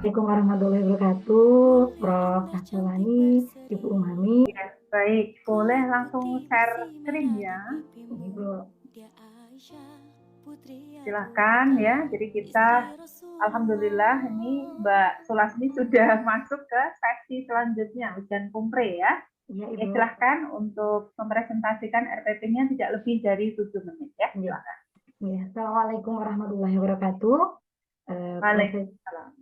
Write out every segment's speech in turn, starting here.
Assalamualaikum warahmatullahi wabarakatuh, Prof. Asalani, Ibu Umami. Ya, baik, boleh langsung share screen ya. Ibu. Silahkan ya. Jadi kita, alhamdulillah ini Mbak Sulasmi sudah masuk ke sesi selanjutnya, ujian kumpre ya. Ya, Oke, Ibu. silahkan untuk mempresentasikan RPP-nya tidak lebih dari 7 menit ya. Ya. Silahkan. Ya. Assalamualaikum warahmatullahi wabarakatuh. Waalaikumsalam.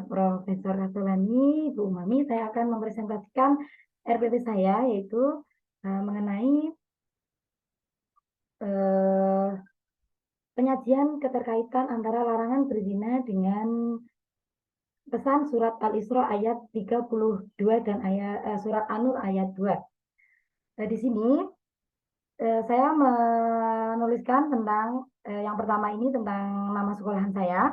Profesor Asalani, Ibu Umami, saya akan mempresentasikan RPP saya, yaitu mengenai eh, penyajian keterkaitan antara larangan berzina dengan pesan surat Al-Isra ayat 32 dan surat An-Nur ayat 2. Di sini saya menuliskan tentang yang pertama ini tentang nama sekolahan saya,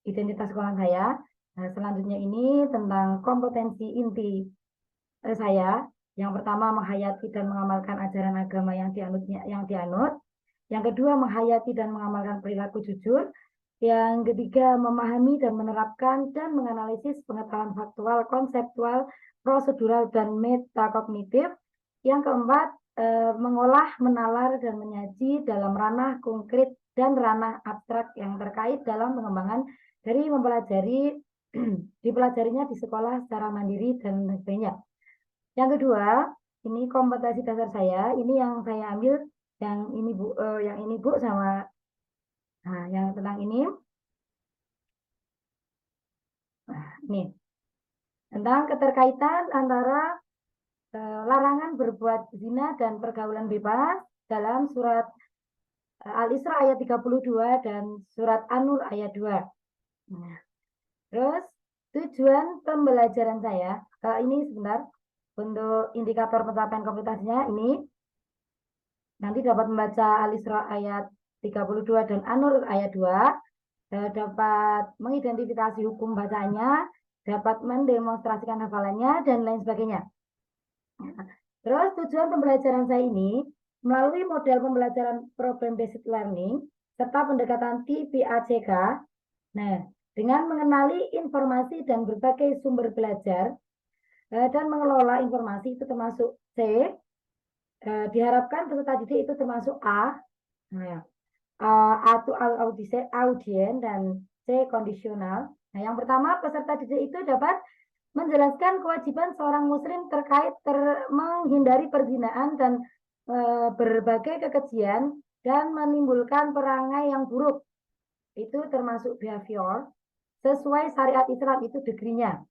identitas sekolahan saya. Selanjutnya ini tentang kompetensi inti saya. Yang pertama menghayati dan mengamalkan ajaran agama yang dianut. Yang kedua menghayati dan mengamalkan perilaku jujur. Yang ketiga memahami dan menerapkan dan menganalisis pengetahuan faktual, konseptual, prosedural dan metakognitif. Yang keempat mengolah, menalar dan menyaji dalam ranah konkret dan ranah abstrak yang terkait dalam pengembangan dari mempelajari dipelajarinya di sekolah secara mandiri dan sebagainya. Yang kedua, ini kompetensi dasar saya, ini yang saya ambil, yang ini Bu sama yang tentang ini. Nih, tentang keterkaitan antara larangan berbuat zina dan pergaulan bebas dalam surat Al-Isra ayat 32 dan surat An-Nur ayat 2. Nah, terus tujuan pembelajaran saya, ini sebentar, untuk indikator pencapaian kompetensinya ini, nanti dapat membaca Al-Isra ayat 32 dan An-Nur ayat 2, dapat mengidentifikasi hukum bacanya, dapat mendemonstrasikan hafalannya, dan lain sebagainya. Terus tujuan pembelajaran saya ini melalui model pembelajaran problem based learning serta pendekatan TPACK. Nah, dengan mengenali informasi dan berbagai sumber belajar dan mengelola informasi itu termasuk C, diharapkan peserta didik itu termasuk A. Nah, A itu audien dan C kondisional. Nah, yang pertama peserta didik itu dapat menjelaskan kewajiban seorang muslim terkait menghindari perzinaan dan berbagai kekejian dan menimbulkan perangai yang buruk. Itu termasuk behavior. Sesuai syariat Islam itu degree-nya.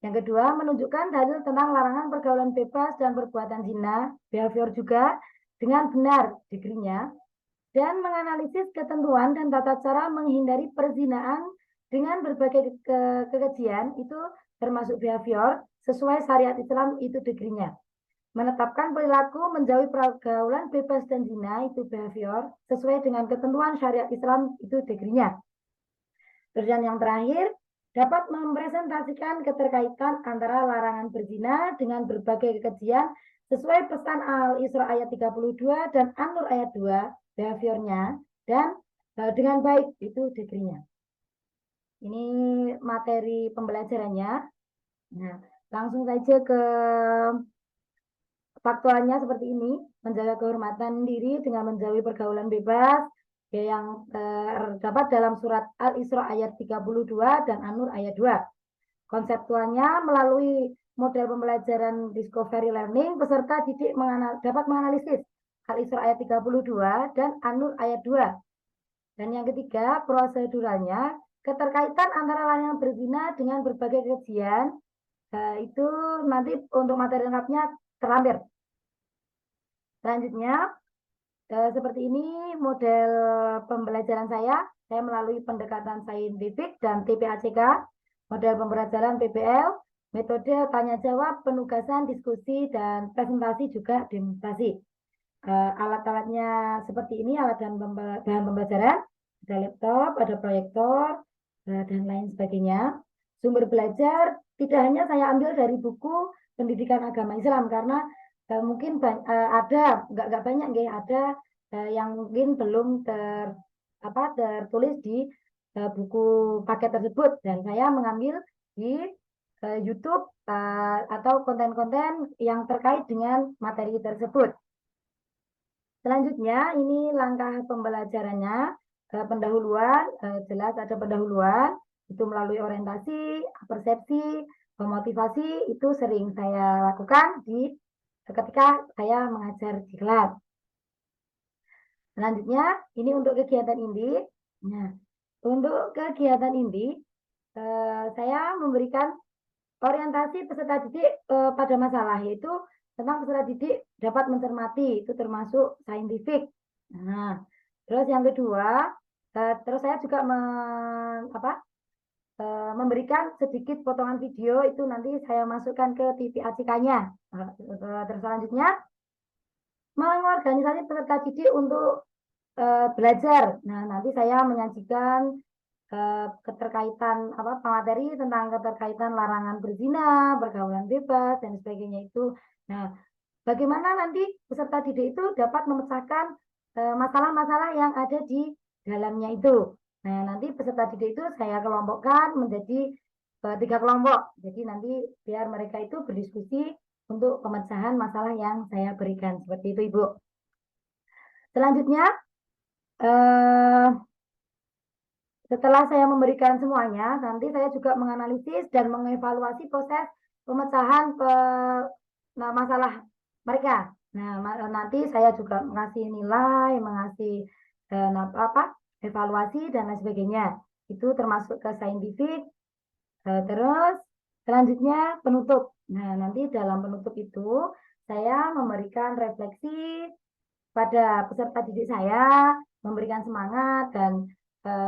Yang kedua, menunjukkan dalil tentang larangan pergaulan bebas dan perbuatan zina, behavior juga, dengan benar degree-nya. Dan menganalisis ketentuan dan tata cara menghindari perzinaan dengan berbagai kekejian, itu termasuk behavior, sesuai syariat Islam itu degree-nya. Menetapkan perilaku menjauhi pergaulan bebas dan zina itu behavior, sesuai dengan ketentuan syariat Islam itu degree-nya. Terus yang terakhir, dapat mempresentasikan keterkaitan antara larangan berzina dengan berbagai kekejian sesuai pesan Al-Isra ayat 32 dan An-Nur ayat 2, behaviornya, dan dengan baik itu degree-nya. Ini materi pembelajarannya. Nah, langsung saja ke faktualnya seperti ini, menjaga kehormatan diri dengan menjauhi pergaulan bebas, yang terdapat dalam surat Al-Isra ayat 32 dan An-Nur ayat 2. Konseptualnya melalui model pembelajaran discovery learning, peserta didik dapat menganalisis Al-Isra ayat 32 dan An-Nur ayat 2. Dan yang ketiga, proseduralnya, keterkaitan antara larangan berzina dengan berbagai kejian, itu nanti untuk materi lengkapnya terlampir. Selanjutnya, seperti ini model pembelajaran saya melalui pendekatan saintifik dan TPACK, model pembelajaran PBL, metode tanya jawab, penugasan, diskusi, dan presentasi juga demonstrasi. Alat-alatnya seperti ini, alat dan bahan pembelajaran, ada laptop, ada proyektor, dan lain sebagainya. Sumber belajar tidak hanya saya ambil dari buku pendidikan agama Islam, karena mungkin ada, nggak banyak, ada yang mungkin belum tertulis di buku paket tersebut, dan saya mengambil di YouTube atau konten-konten yang terkait dengan materi tersebut. Selanjutnya, ini langkah pembelajarannya, pendahuluan, jelas ada pendahuluan, itu melalui orientasi, persepsi, motivasi, itu sering saya lakukan ketika saya mengajar di kelas. Selanjutnya, ini untuk kegiatan inti. Nah, untuk kegiatan inti, saya memberikan orientasi peserta didik pada masalah, yaitu tentang peserta didik dapat mencermati, itu termasuk saintifik. Nah, terus yang kedua, terus saya juga memberikan sedikit potongan video, itu nanti saya masukkan ke TV ACK-nya. Terus selanjutnya, mengorganisasi peserta didik untuk belajar. Nah, nanti saya menyajikan keterkaitan materi tentang keterkaitan larangan berzina, pergaulan bebas dan sebagainya itu. Nah, bagaimana nanti peserta didik itu dapat memecahkan masalah-masalah yang ada di dalamnya itu. Nah, nanti peserta didik itu saya kelompokkan menjadi 3 kelompok. Jadi nanti biar mereka itu berdiskusi untuk pemecahan masalah yang saya berikan. Seperti itu, Ibu. Selanjutnya, setelah saya memberikan semuanya, nanti saya juga menganalisis dan mengevaluasi proses pemecahan masalah mereka. Nah, nanti saya juga mengasih nilai, mengasih evaluasi dan lain sebagainya. Itu termasuk ke saintifik. Terus selanjutnya penutup. Nah, nanti dalam penutup itu saya memberikan refleksi pada peserta didik saya, memberikan semangat dan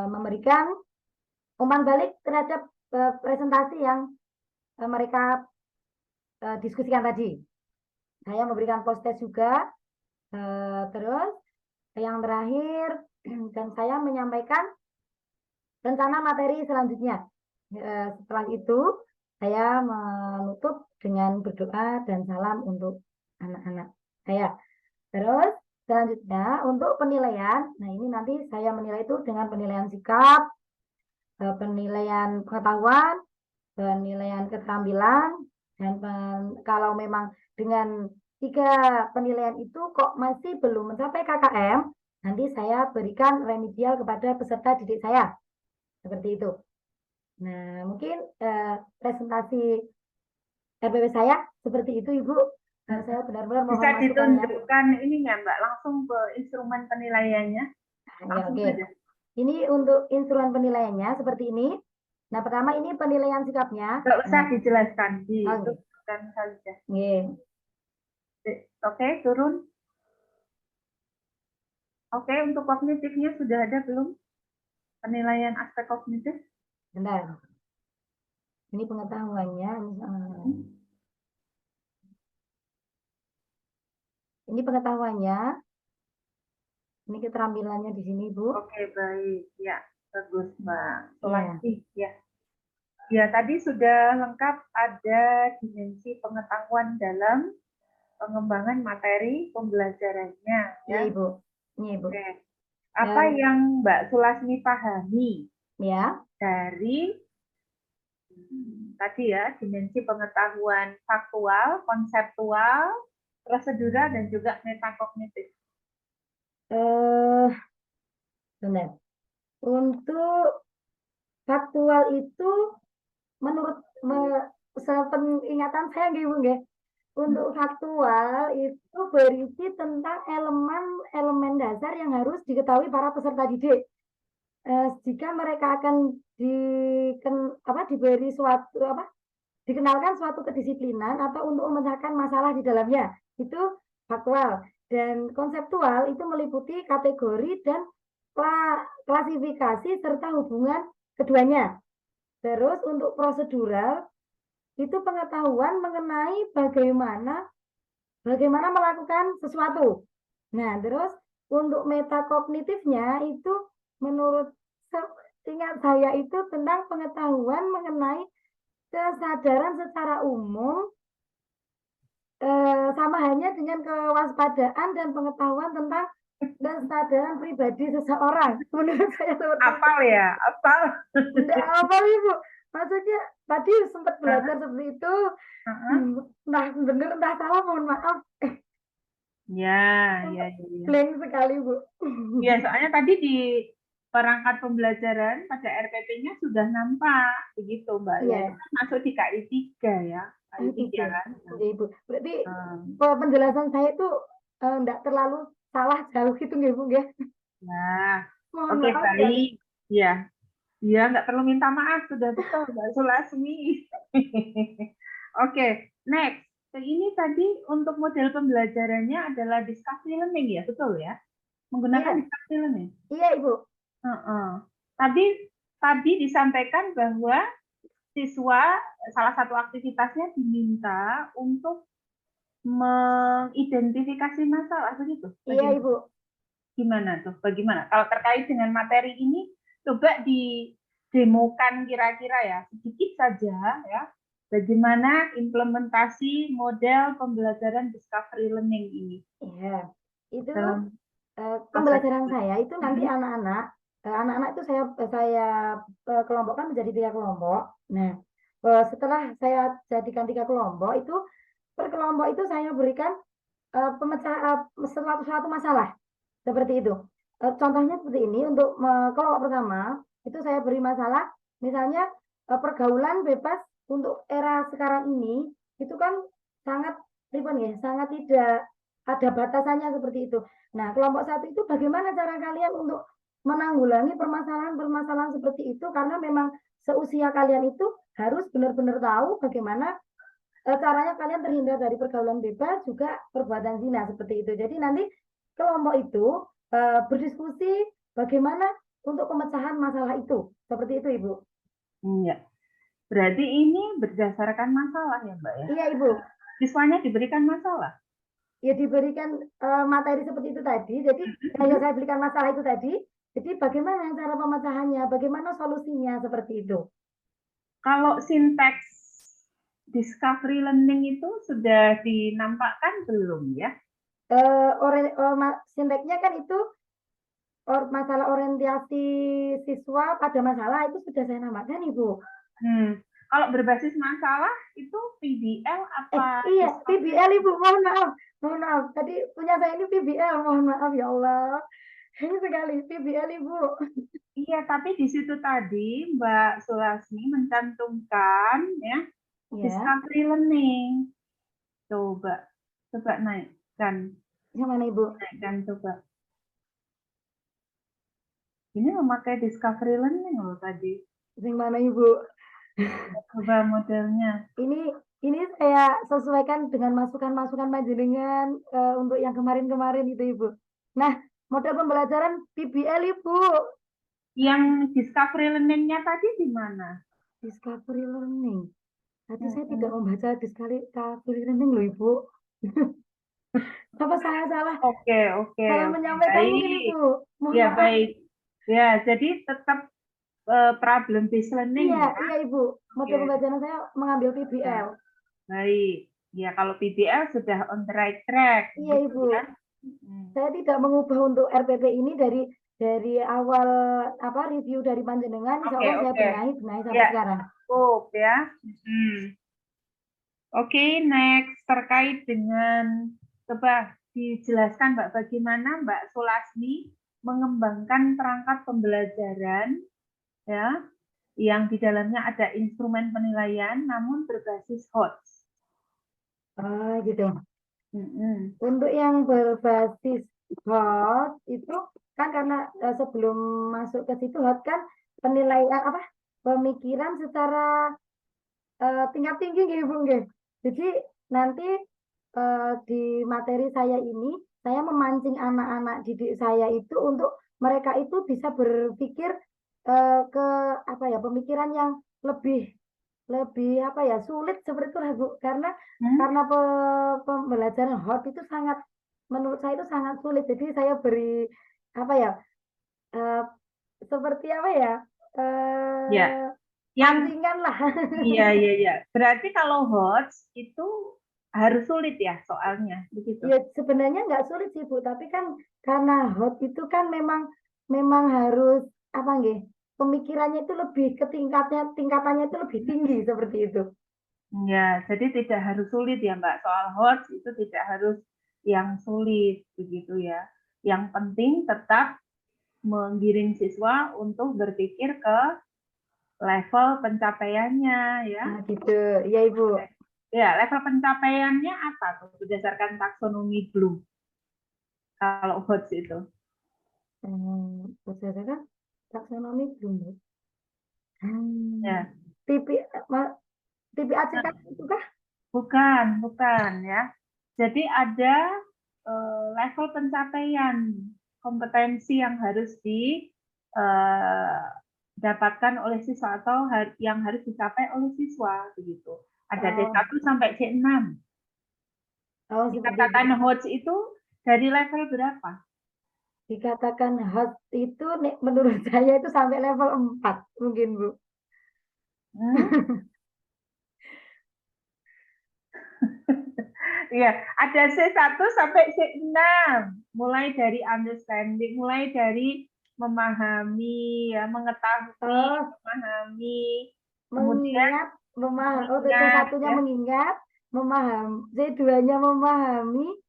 memberikan umpan balik terhadap presentasi yang mereka diskusikan tadi. Saya memberikan post-test juga. Terus yang terakhir, dan saya menyampaikan rencana materi selanjutnya. Setelah itu, saya menutup dengan berdoa dan salam untuk anak-anak saya. Terus selanjutnya untuk penilaian, nah ini nanti saya menilai itu dengan penilaian sikap, penilaian pengetahuan, penilaian keterampilan, dan kalau memang dengan 3 penilaian itu kok masih belum mencapai KKM, nanti saya berikan remedial kepada peserta didik saya. Seperti itu. Nah, mungkin presentasi RPW saya seperti itu, Ibu. Saya benar-benar mohon bisa masukannya. ditunjukkan ini nggak Mbak, langsung ke instrumen penilaiannya? Langsung Oke. saja. Ini untuk instrumen penilaiannya seperti ini. Nah, pertama ini penilaian sikapnya. Nggak usah Nah, dijelaskan, oke. ditunjukkan saja. Oke. Oke, turun. Oke, untuk kognitifnya sudah ada belum? Penilaian aspek kognitif? Bentar. Ini pengetahuannya. Ini pengetahuannya. Ini keterampilannya di sini, Bu. Oke, baik. Ya, bagus, Mbak. Solasi, ya. Ya, tadi sudah lengkap, ada dimensi pengetahuan dalam pengembangan materi pembelajarannya. Iya, Ya, Ibu. Iya, Ibu. oke. Apa yang Mbak Sulasmi pahami ya dari tadi ya, dimensi pengetahuan faktual, konseptual, prosedural, dan juga metakognitif? Benar. Untuk faktual itu menurut sepenglihatan saya gitu, nggih. Untuk faktual itu berisi tentang elemen-elemen dasar yang harus diketahui para peserta didik. Jika mereka akan diberi suatu dikenalkan suatu kedisiplinan atau untuk memecahkan masalah di dalamnya, itu faktual. Dan konseptual itu meliputi kategori dan klasifikasi serta hubungan keduanya. Terus untuk prosedural itu pengetahuan mengenai bagaimana melakukan sesuatu. Nah, terus untuk metakognitifnya itu menurut ingat saya itu tentang pengetahuan mengenai kesadaran secara umum, sama halnya dengan kewaspadaan dan pengetahuan tentang kesadaran pribadi seseorang. Menurut saya seperti apal ya, apal. Enggak apa, Ibu. maksudnya tadi sempat belajar seperti itu, entah benar entah salah, mohon maaf. Ya. Blank sekali, Bu. Ya, soalnya tadi di perangkat pembelajaran pada RPP-nya sudah nampak begitu, Mbak. Ya, itu Iya, kan masuk di KI 3 ya. KI 3 tiga. kan. Oke, Ibu. Berarti Hmm. penjelasan saya itu enggak terlalu salah jauh gitu nggih, Bu, nggih? Nah, Mohon oke, maaf sekali. baik. Ya, ya nggak perlu minta maaf, sudah betul, Mbak Sulasmi. Oke, next. Ini tadi untuk model pembelajarannya adalah discovery learning ya, betul ya? Menggunakan Iya, discovery learning. iya, Ibu. Tadi disampaikan bahwa siswa salah satu aktivitasnya diminta untuk mengidentifikasi masalah begitu. Iya, Ibu. Gimana tuh? Bagaimana? Kalau terkait dengan materi ini, coba didemokan kira-kira ya, sedikit saja ya, bagaimana implementasi model pembelajaran discovery learning ini. Iya. Itu Dalam proses pembelajaran saya itu nanti anak-anak itu saya kelompokkan menjadi 3 kelompok. Nah, setelah saya jadikan 3 kelompok itu per kelompok itu saya berikan suatu masalah seperti itu. Contohnya seperti ini untuk kelompok pertama itu saya beri masalah, misalnya pergaulan bebas untuk era sekarang ini itu kan sangat ya, sangat tidak ada batasannya seperti itu. Nah, kelompok satu itu bagaimana cara kalian untuk menanggulangi permasalahan-permasalahan seperti itu karena memang seusia kalian itu harus benar-benar tahu bagaimana caranya kalian terhindar dari pergaulan bebas juga perbuatan zina seperti itu. Jadi nanti kelompok itu berdiskusi bagaimana untuk pemecahan masalah itu. Seperti itu, Ibu. Iya. Berarti ini berdasarkan masalah ya, Mbak ya? Iya, Ibu. Siswanya diberikan masalah? Ya diberikan materi seperti itu tadi. Jadi saya berikan masalah itu tadi. Jadi bagaimana cara pemecahannya, bagaimana solusinya seperti itu. Kalau sinteks discovery learning itu sudah dinampakkan belum ya? Sinteknya kan itu masalah orientasi siswa pada masalah itu sudah saya namakan, Ibu. Kalau berbasis masalah itu PBL apa? Iya, PBL, Ibu. Mohon maaf. Mohon maaf. Tadi punya saya ini PBL. Mohon maaf ya Allah. Ini sekali PBL, Ibu. Iya, tapi di situ tadi Mbak Sulasmi mencantumkan ya discovery learning. Coba naikkan. Yang mana, Ibu? Naikkan coba. Ini memakai discovery learning loh tadi. Yang mana, Ibu? Coba modelnya. Ini saya sesuaikan dengan masukan-masukan panjenengan untuk yang kemarin-kemarin itu, Ibu. Nah, model pembelajaran PBL, Ibu. Yang discovery learning-nya tadi di mana? Discovery learning. Tadi saya tidak membaca discovery learning loh, Ibu. Apa saya salah? Oke. Salah menyampaikan mungkin, Ibu. Mohon Ya, maaf. baik. Ya, jadi tetap problem based learning Iya, ya. iya, Ibu. Model pembelajaran saya mengambil PBL. Baik. Ya, kalau PBL sudah on the right track. Iya, Gitu Ibu. ya. Saya tidak mengubah untuk RPP ini dari awal review dari panjenengan, insya Allah saya benahi sampai sekarang. Cukup ya. Oke, next terkait dengan coba dijelaskan Mbak bagaimana Mbak Sulasmi mengembangkan perangkat pembelajaran ya yang di dalamnya ada instrumen penilaian namun berbasis HOTS. Gitu. Untuk yang berbasis HOTS itu kan karena sebelum masuk ke situ HOTS kan penilaian pemikiran secara tingkat tinggi gitu, Bu. Jadi nanti di materi saya ini saya memancing anak-anak didik saya itu untuk mereka itu bisa berpikir ke pemikiran yang lebih sulit seperti itu, Bu. Karena pembelajaran HOT itu menurut saya itu sangat sulit. Jadi saya beri seperti pancingan lah. Iya. Berarti kalau HOTS itu harus sulit ya soalnya begitu. Ya sebenarnya nggak sulit sih, Bu, tapi kan karena HOT itu kan memang harus pemikirannya itu lebih ke tingkatannya itu lebih tinggi seperti itu. Ya, jadi tidak harus sulit ya Mbak. Soal HOTS itu tidak harus yang sulit begitu ya. Yang penting tetap menggiring siswa untuk berpikir ke level pencapaiannya ya. Nah, gitu. Ya, Ibu. Ya, level pencapaiannya apa tuh berdasarkan taksonomi Bloom? Kalau HOTS itu. Berdasarkan taksonomi belum, Bu? Ya. TV ACK itu kah? Bukan ya. Jadi ada level pencapaian kompetensi yang harus didapatkan oleh siswa atau yang harus dicapai oleh siswa begitu. Ada D1 sampai D6. Oh, seperti itu. Dikatakan HOTS itu dari level berapa? Dikatakan HOTS itu menurut saya itu sampai level 4 mungkin, Bu. Iya, ada C1 sampai C6. Mulai dari understanding, mulai dari memahami, ya, mengetahui, memahami, kemudian mengingat, mengingat, C1-nya ya. mengingat, memahami, C2-nya memahami,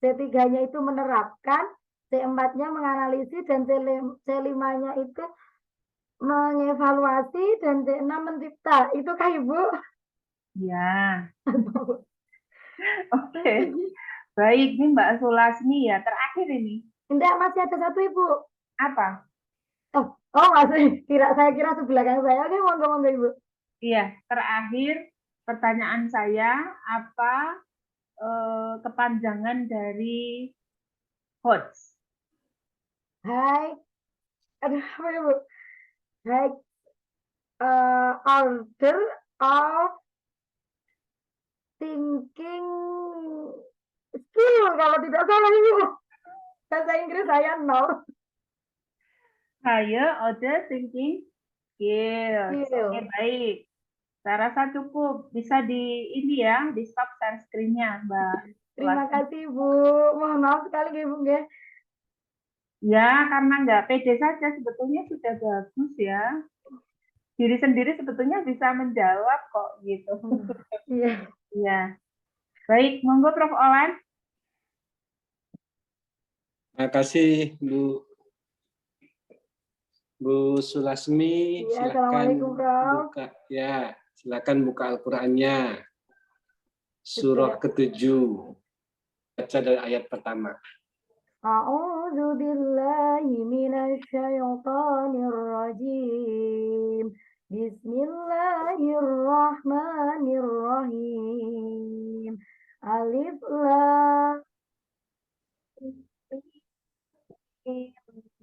C3-nya itu menerapkan, C4-nya menganalisis, dan C5-nya itu mengevaluasi, dan C6 mencipta. Itu kah, Ibu? Ya. Oke. Baik, ini Mbak Sulasmi ya. Terakhir ini. Enggak, masih ada satu, Ibu. Apa? Masih. Saya kira sebelah kanan saya. Oke, monggo, Ibu. Iya, terakhir pertanyaan saya, apa kepanjangan dari HOTS? Hai. Aduh, apa ya, Bu? Hai. Order of thinking skill, kalau tidak salah, Ibu. Bahasa Inggris saya 0. Saya order thinking skills. Oke, baik. Saya rasa cukup. Bisa ini ya, di stop share screen-nya, Mbak. Terima kasih, Bu. Mohon maaf sekali, Ibu. Ya, karena nggak pede saja sebetulnya sudah bagus ya. Diri sendiri sebetulnya bisa menjawab kok gitu. Iya. Ya. Baik, monggo Prof. Olan. Terima kasih Bu Sulasmi. Ya, silakan Assalamualaikum, Prof. buka silakan buka Al-Qur'annya. Surah ke-7. Baca dari ayat pertama. A'udzu billahi minasyaitonir rajim. Bismillahirrahmanirrahim. Alif lam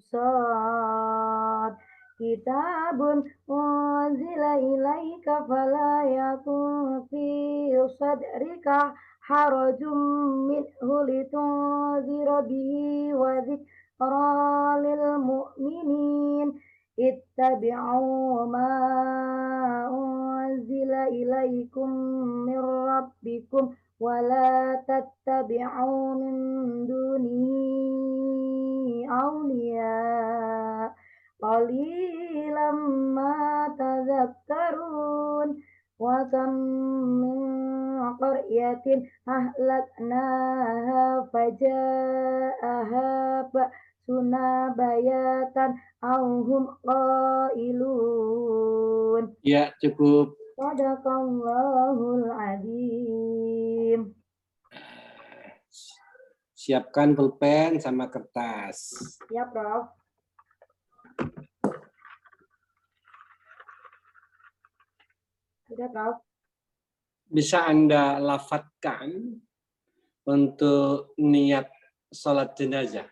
Sad. Kitabun unzila ilaika fala yakun fi sadrika harajum minhu litunzira bihi wa dzikra lil mu'minin. Ittabi'u ma unzila ilaikum min rabbikum wa la tattabi'u min dunihi awliya qalilan ma tadhakkarun. Wa kam min qaryatin ahlaknaha faja'aha ba'suna bayatan aw hum qailun. Ya, cukup. Shadaqallahul adzim. Siapkan pulpen sama kertas. Ya, Prof. Sudah, Prof. Bisa Anda lafadzkan untuk niat sholat jenazah.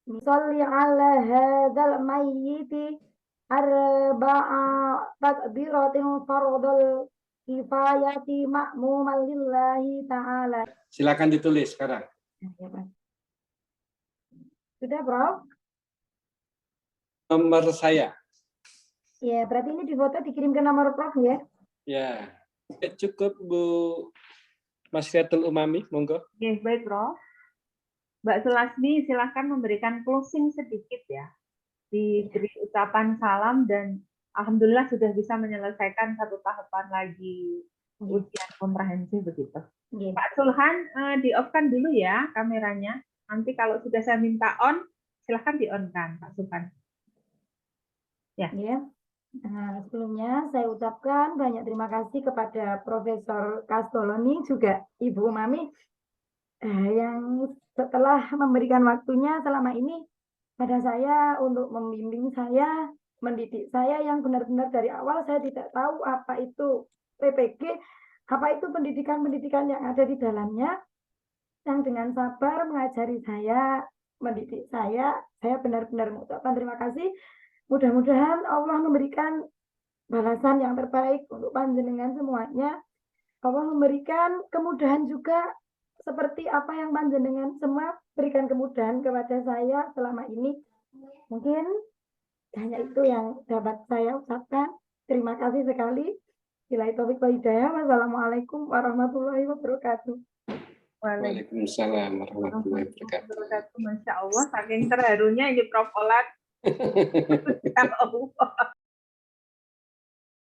Sholli ala hadzal mayyiti arba'a takbiratin fardul kifayati ma'muman lillahi ta'ala. Silakan ditulis sekarang. Sudah, Prof? Nomor saya. Ya, berarti ini di foto dikirim ke nomor Prof ya? Ya, cukup Bu Masriatul Umami, monggo. Oke, baik Prof. Mbak Sulasmi, silahkan memberikan closing sedikit ya. diberi ucapan salam dan alhamdulillah sudah bisa menyelesaikan satu tahapan lagi ujian komprehensif begitu. Nggih. Pak Sulhan, di-off-kan dulu ya kameranya. Nanti kalau sudah saya minta on, silahkan di-on-kan Pak Sulhan. Ya. Ya. Sebelumnya saya ucapkan banyak terima kasih kepada Profesor Kastoloni juga Ibu Umami yang setelah memberikan waktunya selama ini pada saya untuk membimbing saya, mendidik saya yang benar-benar dari awal saya tidak tahu apa itu PPG, apa itu pendidikan-pendidikan yang ada di dalamnya, yang dengan sabar mengajari saya, mendidik saya benar-benar mengucapkan terima kasih. Mudah-mudahan Allah memberikan balasan yang terbaik untuk panjenengan semuanya. Allah memberikan kemudahan juga seperti apa yang panjenengan semua berikan kemudahan kepada saya selama ini. Mungkin hanya itu yang dapat saya ucapkan. Terima kasih sekali. Billahi taufiq wal hidayah. Wassalamualaikum warahmatullahi wabarakatuh. Waalaikumsalam warahmatullahi wabarakatuh. Masya Allah, saking terharunya ini Prof. Olat. Ya Allah.